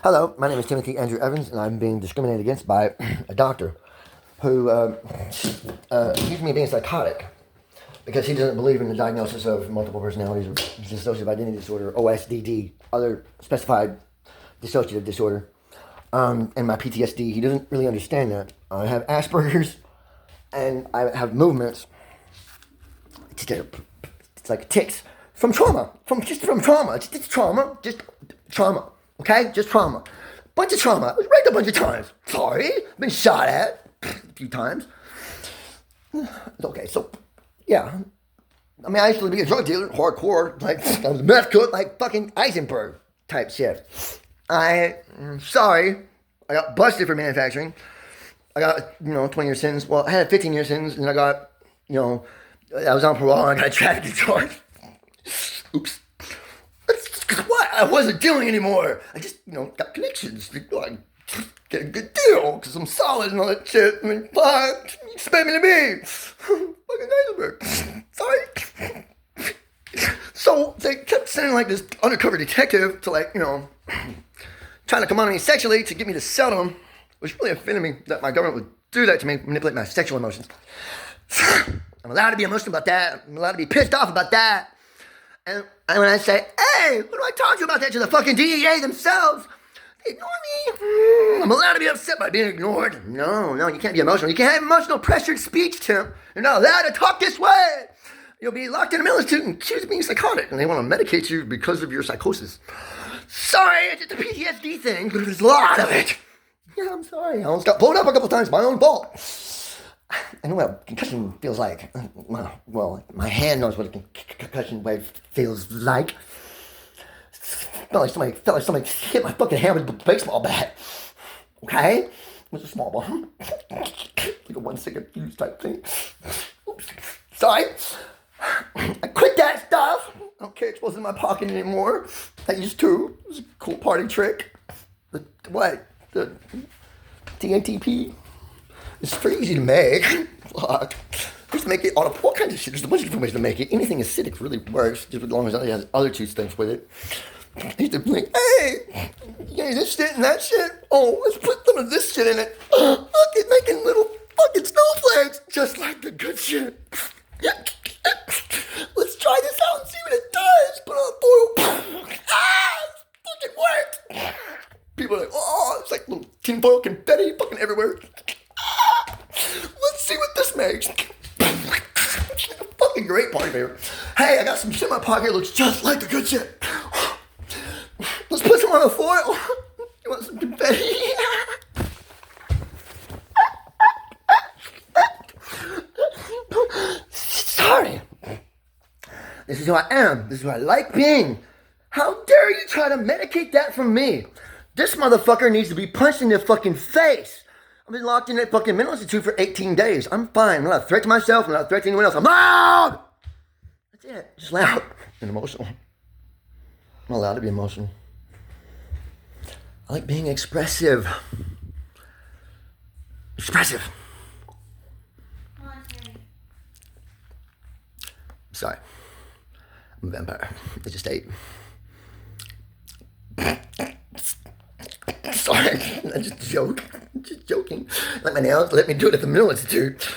Hello, my name is Timothy Andrew Evans, and I'm being discriminated against by a doctor who accused me of being psychotic because he doesn't believe in the diagnosis of multiple personalities or dissociative identity disorder, OSDD, other specified dissociative disorder, and my PTSD. He doesn't really understand that. I have Asperger's, and I have movements. It's like tics from trauma, just trauma. It's trauma. Okay, just trauma. Bunch of trauma. I was raped a bunch of times. Sorry, been shot at a few times. Okay, so yeah. I mean, I used to be a drug dealer, hardcore. Like I was a meth cook, like fucking Eisenberg type shit. I'm sorry. I got busted for manufacturing. I got 20-year sentence. Well, I had a 15-year sentence, and I got I was on parole. And I got a trafficking charge. Oops. What? I wasn't dealing anymore. I just, got connections. I get a good deal because I'm solid and all that shit. I mean, fuck. You expect me to be fucking Eisenberg. Sorry. So they kept sending like this undercover detective to trying to come on me sexually to get me to sell them, which really offended me that my government would do that to me, manipulate my sexual emotions. I'm allowed to be emotional about that. I'm allowed to be pissed off about that. And when I say, hey, what do I talk to you about that to the fucking DEA themselves? They ignore me. I'm allowed to be upset by being ignored. No, you can't be emotional. You can't have emotional pressured speech, Tim. You're not allowed to talk this way. You'll be locked in a mental institute and accused of being psychotic. And they want to medicate you because of your psychosis. Sorry, it's just a PTSD thing, but there's a lot of it. Yeah, I'm sorry. I almost got blown up a couple times. My own fault. I know what a concussion feels like. Well, my hand knows what a concussion wave feels like. Felt like somebody hit my fucking hand with a baseball bat. Okay? It was a small ball. Like a 1 second fuse type thing. Oops. Sorry. I quit that stuff. I don't care if it wasn't in my pocket anymore. I used to. It was a cool party trick. The TATP. It's pretty easy to make. Fuck. Just make it on all kinds of shit. There's a bunch of different ways to make it. Anything acidic really works, just as long as it has other two things with it. I used to be like, hey, this shit and that shit. Oh, let's put some of this shit in it. Look, it's making little fucking snowflakes, just like the good shit. Let's try this out and see what it does. Put on foil. It fucking worked. People are like, oh, it's like little tinfoil confetti fucking everywhere. Let's see what this makes. Fucking great party favor. Hey, I got some shit in my pocket. It looks just like the good shit. Let's put some on the foil. You want some confetti? Sorry. This is who I am. This is who I like being. How dare you try to medicate that from me? This motherfucker needs to be punched in the fucking face. I've been locked in that fucking mental institute for 18 days. I'm fine. I'm not a threat to myself. I'm not a threat to anyone else. I'm loud! That's it. Just loud and emotional. I'm allowed to be emotional. I like being expressive. Expressive. Come on, Timmy. Sorry. I'm a vampire. I just ate. Sorry, I just joke. Just joking. Like my nails let me do it at the mental institute.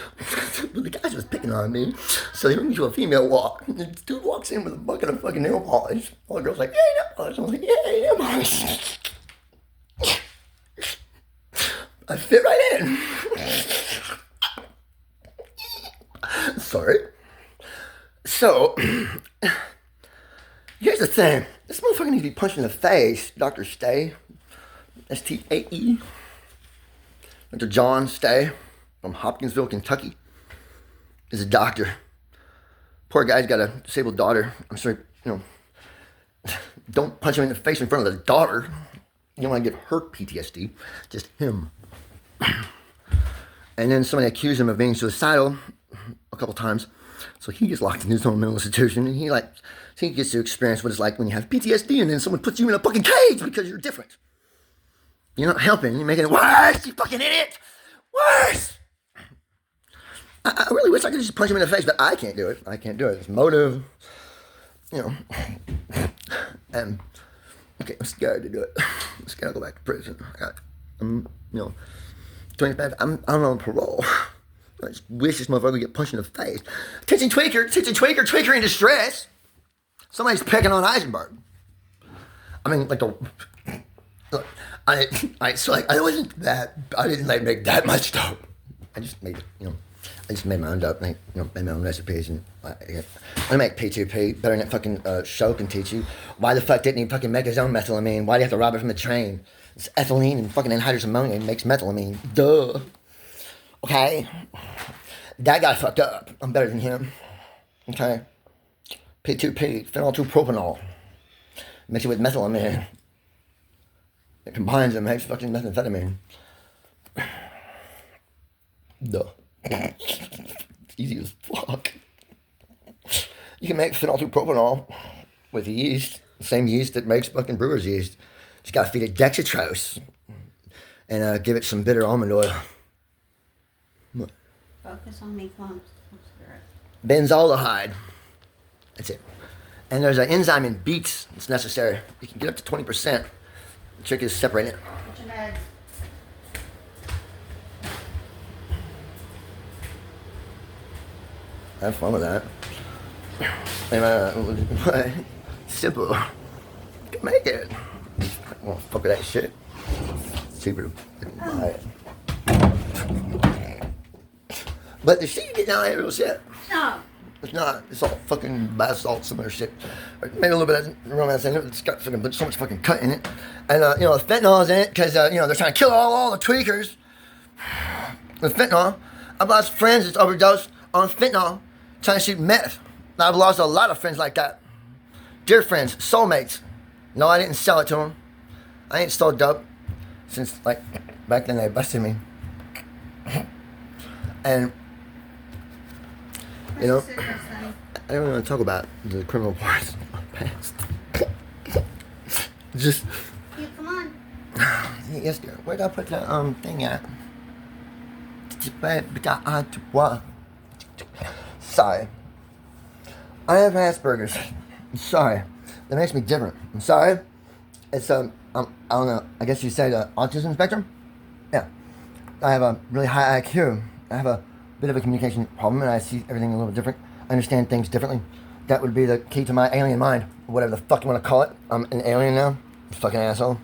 But the guys was picking on me. So they bring me to a female walk. And this dude walks in with a bucket of fucking nail polish. All the girls like, yay, nail polish. I was like, yay, nail polish. I fit right in. Sorry. So, here's the thing. This motherfucker needs to be punched in the face. Dr. Stay. S-T-A-E. Dr. John Stay from Hopkinsville, Kentucky, is a doctor. Poor guy's got a disabled daughter. I'm sorry, don't punch him in the face in front of the daughter. You don't want to get her PTSD, just him. And then somebody accused him of being suicidal a couple times. So he gets locked in his own mental institution, and he gets to experience what it's like when you have PTSD and then someone puts you in a fucking cage because you're different. You're not helping. You're making it worse, you fucking idiot. Worse. I really wish I could just punch him in the face, but I can't do it. It's motive. And, okay, I'm scared to do it. just gotta go back to prison. I'm 25. I'm on parole. I just wish this motherfucker would get punched in the face. Attention tweaker in distress. Somebody's picking on Eisenberg. I mean, like look, I wasn't that. I didn't like make that much dope. I just made I just made my own dope. Made my own recipes and I make P2P better than that fucking show can teach you. Why the fuck didn't he fucking make his own methylamine? Why do you have to rob it from the train? It's ethylene and fucking anhydrous ammonia makes methylamine. Duh. Okay? That guy fucked up. I'm better than him. Okay? P2P, phenyl 2-propanol. Mix it with methylamine. It combines and makes fucking methamphetamine. Duh. Easy as fuck. You can make phenyl 2-propanol with yeast. The same yeast that makes fucking brewer's yeast. Just gotta feed it dextrose. And give it some bitter almond oil. Focus on me, clumps. Benzaldehyde. That's it. And there's an enzyme in beets that's necessary. You can get up to 20%. The trick is separating it. What's your meds? Have fun with that. And, simple. You can make it. Well, fuck with that shit. It's cheaper to buy it. But the shit you get down ain't real shit. No. It's not. It's all fucking bath salt, some other shit. Maybe a little bit of romance in it. It's got fucking so much fucking cut in it. And, fentanyl's in it because, they're trying to kill all the tweakers with fentanyl. I've lost friends that's overdosed on fentanyl trying to shoot meth. Now, I've lost a lot of friends like that. Dear friends, soulmates. No, I didn't sell it to them. I ain't stole dope since, back then they busted me. And, I don't really want to talk about the criminal parts of my past. Just. You come on. Yes, dear. Where'd I put that thing at? Sorry. I have Asperger's. I'm sorry. That makes me different. I'm sorry. It's I don't know. I guess you say the autism spectrum. Yeah. I have a really high IQ. I have a bit of a communication problem, and I see everything a little different. I understand things differently. That would be the key to my alien mind, whatever the fuck you want to call it. I'm an alien now. You fucking asshole.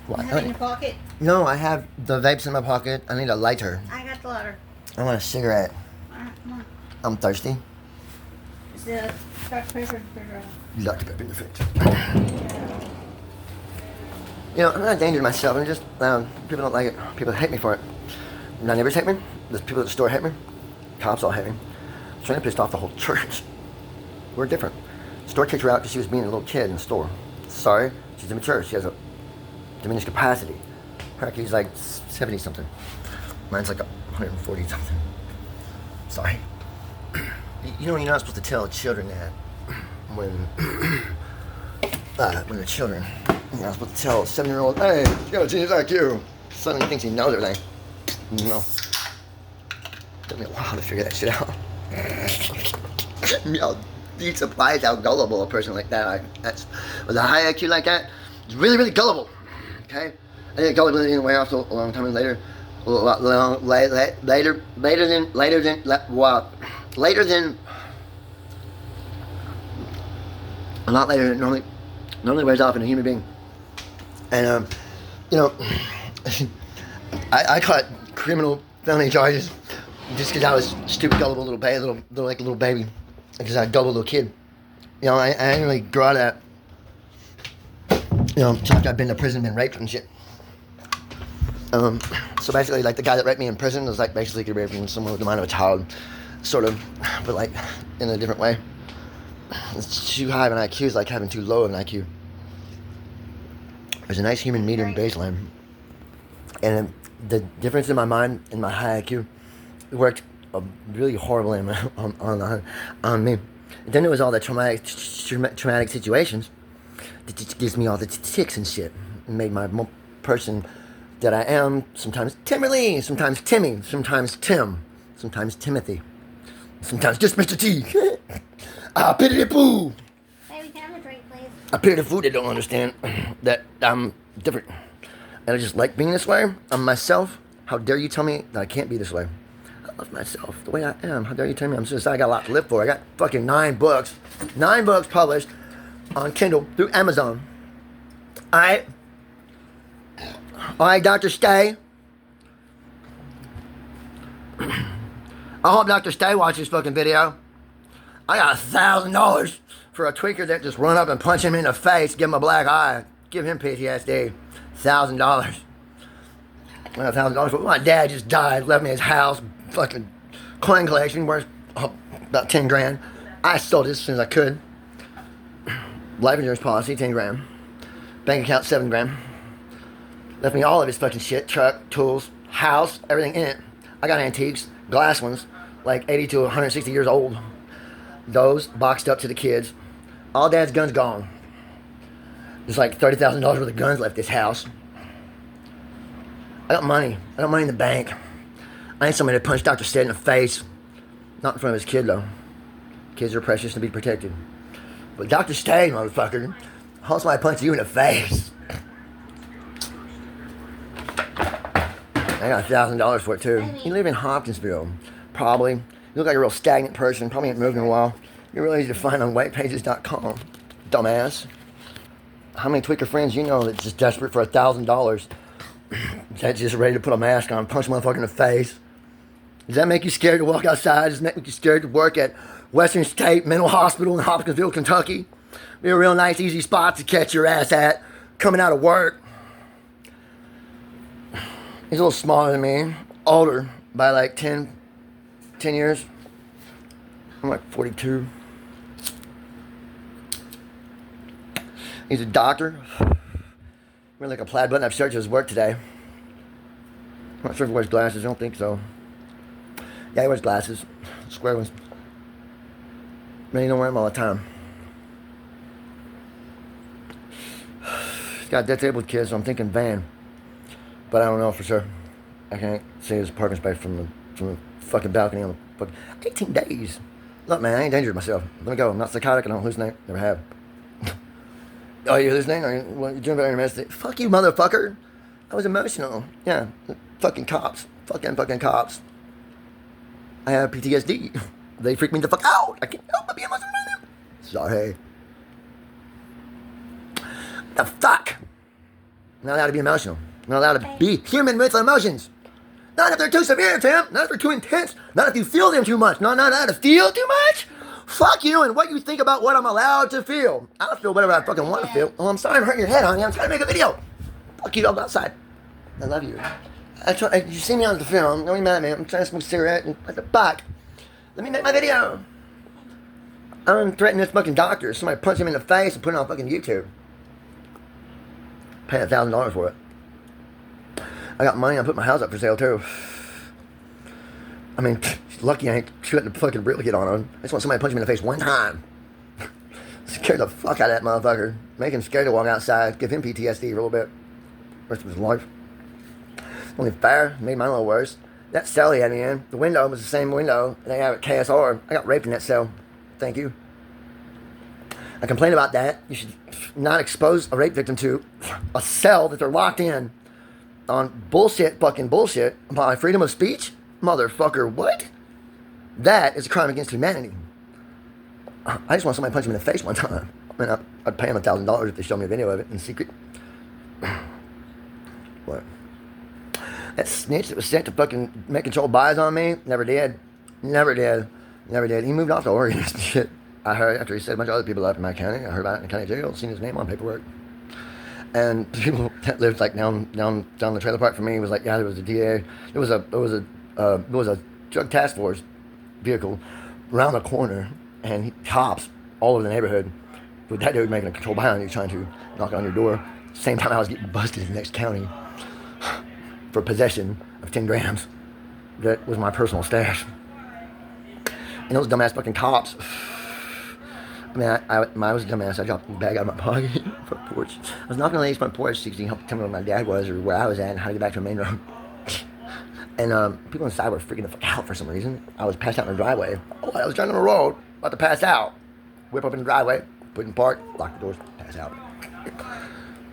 What? You have it in your pocket? No, I have the vapes in my pocket. I need a lighter. I got the lighter. I want a cigarette. Alright, come on. I'm thirsty. Is the Dr. Pepper Dr. Pepper in the fridge. I'm not a danger to myself. I'm just, people don't like it. People hate me for it. My neighbors hate me. The people at the store hate me. Cops all hate me. I'm trying to piss off the whole church. We're different. The store kicked her out because she was being a little kid in the store. Sorry, she's immature. She has a diminished capacity. Her IQ's like 70-something. Mine's like 140-something. Sorry. You're not supposed to tell children that when they're children. You're not supposed to tell a 7-year-old, hey, you got a genius IQ. Suddenly he thinks he knows everything. No. Took me a while to figure that shit out. You'd surprised how gullible a person like that with a high IQ like that is really, really gullible. Okay? I think gullibility in the way off a long time later. Later than a lot later than normally wears off in a human being. And I caught criminal felony charges just because I was stupid, gullible little baby, because I was a gullible little kid. I didn't really grow out of that. Until after I've been to prison, been raped and shit. So basically, the guy that raped me in prison was basically raping someone with the mind of a child, sort of, but in a different way. It's too high of an IQ is like having too low of an IQ. There's a nice human medium baseline, and the difference in my mind and my high IQ worked really horribly on me. And then there was all the traumatic situations that just gives me all the ticks and shit, and made my person that I am sometimes Timberly, sometimes Timmy, sometimes Tim, sometimes Timothy, sometimes just Mr. T. Pity poo. Baby, can I have a drink, please? appear to food they don't understand that I'm different. And I just like being this way. I'm myself. How dare you tell me that I can't be this way? I love myself the way I am. How dare you tell me I'm just, I got a lot to live for. I got fucking 9 books. 9 books published on Kindle through Amazon. Alright, Dr. Stay. I hope Dr. Stay watches this fucking video. I got $1,000 for a tweaker that just run up and punch him in the face, give him a black eye, give him PTSD. $1,000. I got $1,000 for my dad just died, left me his house, fucking coin collection worth about 10 grand. I sold it as soon as I could. Life insurance policy, 10 grand. Bank account, 7 grand. Left me all of his fucking shit, truck, tools, house, everything in it. I got antiques, glass ones, like 80 to 160 years old. Those boxed up to the kids. All dad's guns gone. There's like $30,000 worth of guns left this house. I got money. I got money in the bank. I ain't somebody to punch Dr. Stead in the face. Not in front of his kid, though. Kids are precious to be protected. But Dr. Stead, motherfucker, how somebody punch you in the face? I got $1,000 for it, too. You live in Hopkinsville. Probably. You look like a real stagnant person. Probably ain't moved in a while. You're really easy to find on whitepages.com. Dumbass. How many tweaker friends you know that's just desperate for $1,000? That's just ready to put a mask on, punch a motherfucker in the face? Does that make you scared to walk outside? Does that make you scared to work at Western State Mental Hospital in Hopkinsville, Kentucky? Be a real nice, easy spot to catch your ass at coming out of work. He's a little smaller than me, older by like 10 years. I'm like 42. He's a doctor. Wearing like a plaid button-up shirt to his work today. I'm not sure if he wears glasses. I don't think so. Yeah, he wears glasses. Square ones. Man, he don't wear them all the time. He's got disabled kids, so I'm thinking van. But I don't know for sure. I can't see his parking space from the fucking balcony on the fucking 18 days. Look, man, I ain't dangerous myself. Let me go. I'm not psychotic. I don't hallucinate. Never have. Oh, you listening? Are you doing better in domestic? Fuck you, motherfucker. I was emotional. Yeah. Fucking cops. Fucking cops. I have PTSD. They freak me the fuck out. I can't help but be emotional right now. Sorry. The fuck? I'm not allowed to be emotional. I'm not allowed to be human with emotions. Not if they're too severe, Tim. Not if they're too intense. Not if you feel them too much. Not allowed to feel too much. Fuck you and what you think about what I'm allowed to feel. I don't feel whatever I fucking want to feel. Oh, I'm sorry I'm hurting your head, honey. I'm trying to make a video. Fuck you, I'm outside. I love you. You see me on the film. Don't be mad at me. I'm trying to smoke a cigarette and what the fuck? Let me make my video. I'm threatening this fucking doctor. Somebody punch him in the face and put it on fucking YouTube. Pay $1,000 for it. I got money. I put my house up for sale too. I mean, lucky I ain't shooting the fucking real hit on him. I just want somebody to punch me in the face one time. Scare the fuck out of that motherfucker. Make him scared to walk outside. Give him PTSD a little bit. Rest of his life. Only fair. Made mine a little worse. That cell he had me in, the window was the same window they have at KSR. I got raped in that cell. Thank you. I complained about that. You should not expose a rape victim to a cell that they're locked in on bullshit, fucking bullshit, by freedom of speech? Motherfucker, what? That is a crime against humanity. I just want somebody to punch him in the face one time. I mean, I'd pay him $1,000 if they showed me a video of it in secret. What? That snitch that was sent to fucking make control buys on me, never did. Never did. He moved off to Oregon and shit. I heard after he said a bunch of other people left in my county. I heard about it in the county jail, seen his name on paperwork. And people that lived like down the trailer park from me was like, yeah, there was a DA. There was a drug task force vehicle around the corner, and cops all over the neighborhood with that dude making a control buy on you, trying to knock on your door. Same time I was getting busted in the next county for possession of 10 grams. That was my personal stash. And those dumbass fucking cops. I mean, I was a dumbass. I dropped the bag out of my pocket front porch. I was knocking on the lady's front porch so she could help tell me where my dad was or where I was at and how to get back to the main road. And people inside were freaking the fuck out for some reason. I was passed out in the driveway. Oh, I was driving on the road, about to pass out. Whip up in the driveway, put in park, lock the doors, pass pass out.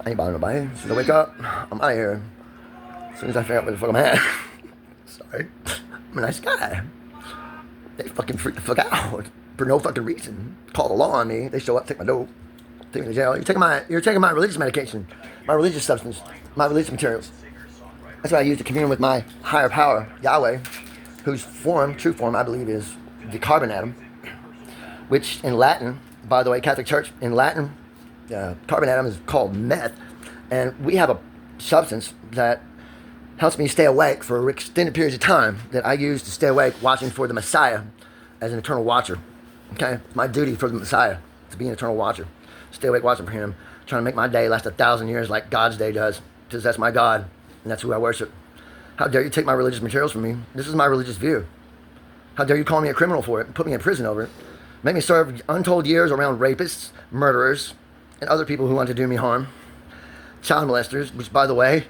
I ain't bothering nobody. As soon as I wake up, I'm out of here. As soon as I figure out where the fuck I'm at. Sorry. I'm a nice guy. They fucking freak the fuck out for no fucking reason. Call the law on me. They show up, take my dope, take me to jail. You're taking my religious medication, my religious substance, my religious materials. That's what I use to commune with my higher power, Yahweh, whose form, true form, I believe, is the carbon atom, which in Latin, by the way, Catholic Church, in Latin, carbon atom is called meth, and we have a substance that helps me stay awake for extended periods of time that I use to stay awake watching for the Messiah as an eternal watcher. Okay? It's my duty for the Messiah to be an eternal watcher. Stay awake watching for him, trying to make my day last 1,000 years like God's day does, because that's my God, and that's who I worship. How dare you take my religious materials from me? This is my religious view. How dare you call me a criminal for it and put me in prison over it? Make me serve untold years around rapists, murderers, and other people who want to do me harm. Child molesters, which, by the way,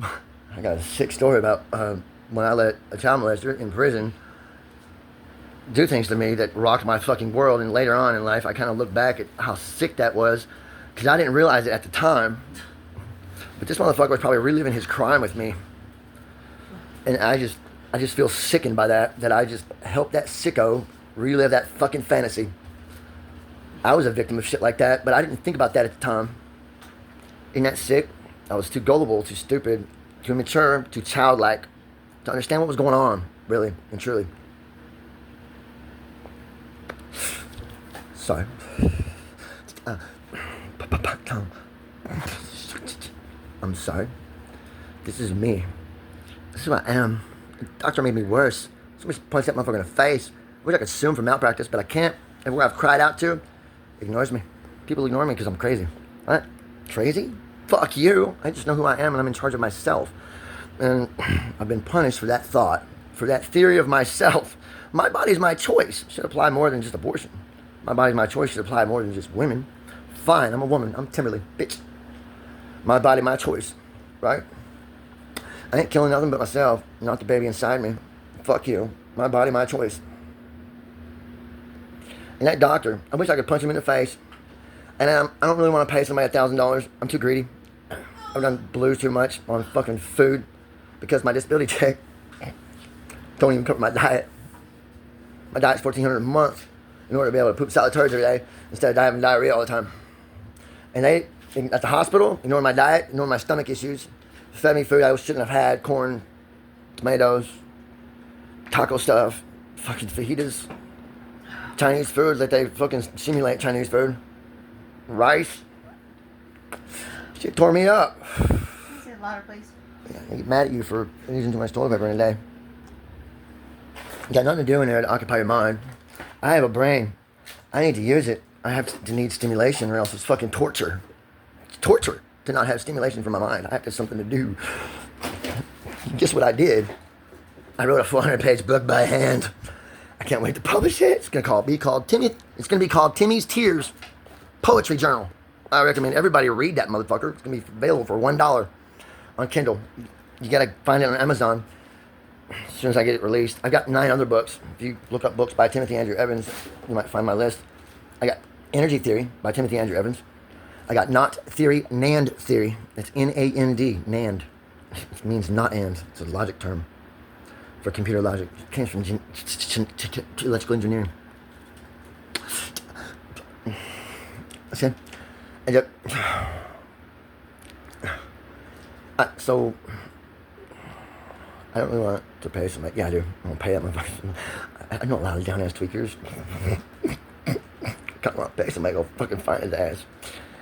I got a sick story about when I let a child molester in prison do things to me that rocked my fucking world. And later on in life, I kind of look back at how sick that was, because I didn't realize it at the time. But this motherfucker was probably reliving his crime with me. And I just feel sickened by that I just helped that sicko relive that fucking fantasy. I was a victim of shit like that, but I didn't think about that at the time. Isn't that sick? I was too gullible, too stupid, too immature, too childlike to understand what was going on, really and truly. Sorry. I'm sorry. This is me. This is who I am. The doctor made me worse. Somebody punched that motherfucker in the face. I wish I could sue him for malpractice, but I can't. Everywhere I've cried out to, ignores me. People ignore me because I'm crazy. What? Crazy? Fuck you. I just know who I am and I'm in charge of myself. And I've been punished for that thought, for that theory of myself. My body's my choice. Should apply more than just abortion. My body's my choice should apply more than just women. Fine, I'm a woman. I'm Timberly, bitch. My body, my choice. Right? I ain't killing nothing but myself, not the baby inside me. Fuck you. My body, my choice. And that doctor, I wish I could punch him in the face. And I don't really want to pay somebody $1,000. I'm too greedy. I've done blues too much on fucking food because my disability check don't even cover my diet. My diet's $1,400 a month in order to be able to poop salad turds every day instead of having diarrhea all the time. And they, at the hospital, ignoring my diet, ignoring my stomach issues, fed me food I shouldn't have had, corn, tomatoes, taco stuff, fucking fajitas, Chinese food that they fucking simulate Chinese food, rice. Shit tore me up. This is a lot of places. Yeah, I get mad at you for using too much toilet paper in a day. You got nothing to do in there to occupy your mind. I have a brain. I need to use it. I have to need stimulation or else it's fucking torture. It's torture to not have stimulation for my mind. I have to have something to do. Guess what I did? I wrote a 400-page book by hand. I can't wait to publish it. It's gonna be called Timmy. It's gonna be called Timmy's Tears Poetry Journal. I recommend everybody read that motherfucker. It's gonna be available for $1 on Kindle. You gotta find it on Amazon as soon as I get it released. I've got 9 other books. If you look up books by Timothy Andrew Evans, you might find my list. I got Energy Theory by Timothy Andrew Evans. I got Not Theory, NAND Theory. It's N-A-N-D, NAND. It means not and. It's a logic term for computer logic. It came from electrical engineering. Okay. And so I don't really want to pay somebody. Yeah, I do. I'm gonna pay that motherfucker. I know a lot of down ass tweakers. Can't want to pay somebody to go fucking find his ass.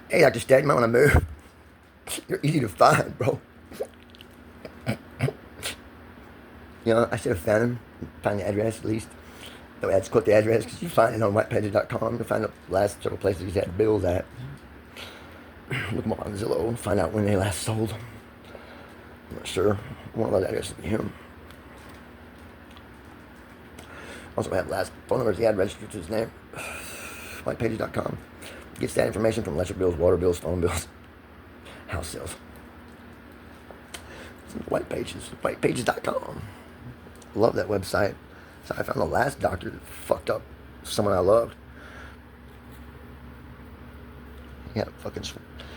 Hey, Dr. Stead, you might want to move. You're easy to find, bro. You know, I should have found him. Find the address at least. That way I just quote the address because you find it on whitepages.com. You'll find the last several places he's had bills at. Look them up on Zillow and find out when they last sold. I'm not sure. One of those addresses would be him. Also, I have last phone numbers he had registered to his name. Whitepages.com. Gets that information from electric bills, water bills, phone bills, house sales. White Pages. Whitepages.com. Love that website. So I found the last doctor that fucked up someone I loved. He had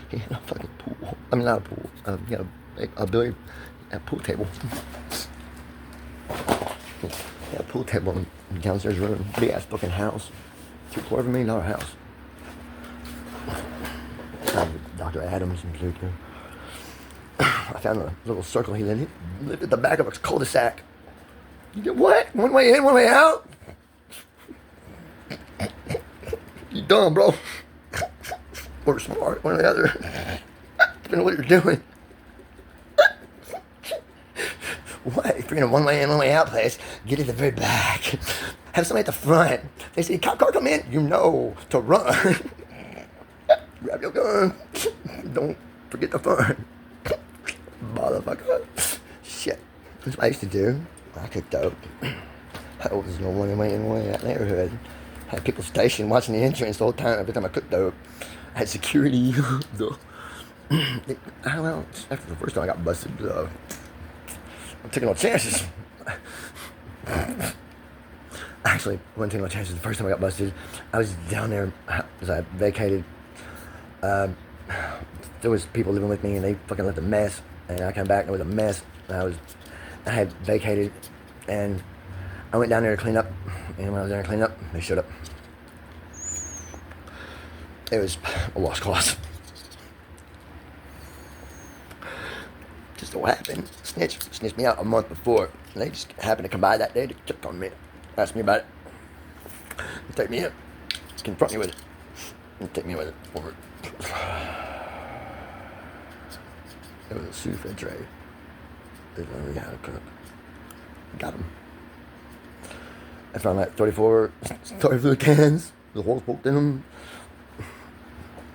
he had a fucking pool. I mean, not a pool. He had a billiard, a pool table. He had a pool table in the downstairs room. Big ass fucking house. $250,000 house. Dr. Adams and shit. I found a little circle he lived at the back of a cul-de-sac. You did what? One way in, one way out? You dumb, bro. Or smart, one or the other. Depending on what you're doing. What? If you're in a one way in, one way out place, get at the very back. Have somebody at the front. They say, cop car come in, you know to run. Grab your gun. Don't forget the fun. Motherfucker. Shit. That's what I used to do. I cooked dope. I was no one way in, one way out neighborhood. I had people stationed watching the entrance the whole time every time I cooked dope. I had security. Well, after the first time I got busted, I'm taking no chances. Actually, I wasn't taking no chances. The first time I got busted, I was down there as I vacated. There was people living with me and they fucking left a mess. And I came back and it was a mess. I had vacated and I went down there to clean up. And when I was there to clean up, they showed up. It was a lost cause. Just so happened, snitched me out a month before. And they just happened to come by that day to check on me, ask me about it, and take me in, confront me with it, and take me with it forward. It was a soothe tray. They learned how to cook. Got him. I found like 34 cans. The holes poked in them.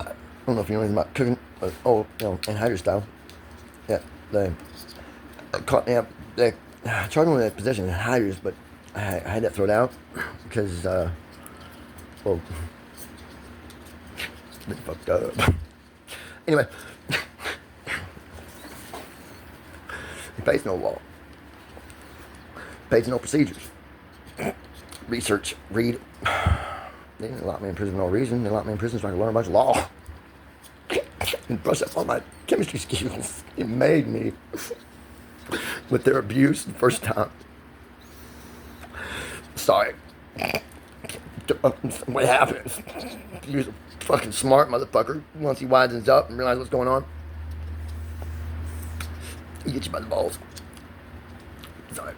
I don't know if you know anything about cooking. In Hydra style. Yeah, they caught me up. They charged me with that position in Hydras, but I had that thrown out because, they fucked up. Anyway. He pays no law. Pays no procedures. Research, read. They didn't lock me in prison for no reason. They locked me in prison so I could learn a bunch of law. And brush up on my chemistry skills. It made me with their abuse the first time. Sorry. What happens? He was a fucking smart motherfucker. Once he widens up and realizes what's going on, he gets you by the balls. Sorry.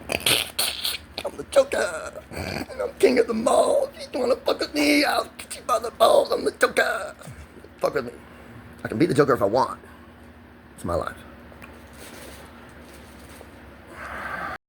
I'm the Joker. And I'm king of the mall. If you wanna fuck with me, I'll get you by the balls. I'm the Joker. Fuck with me. I can be the Joker if I want. It's my life.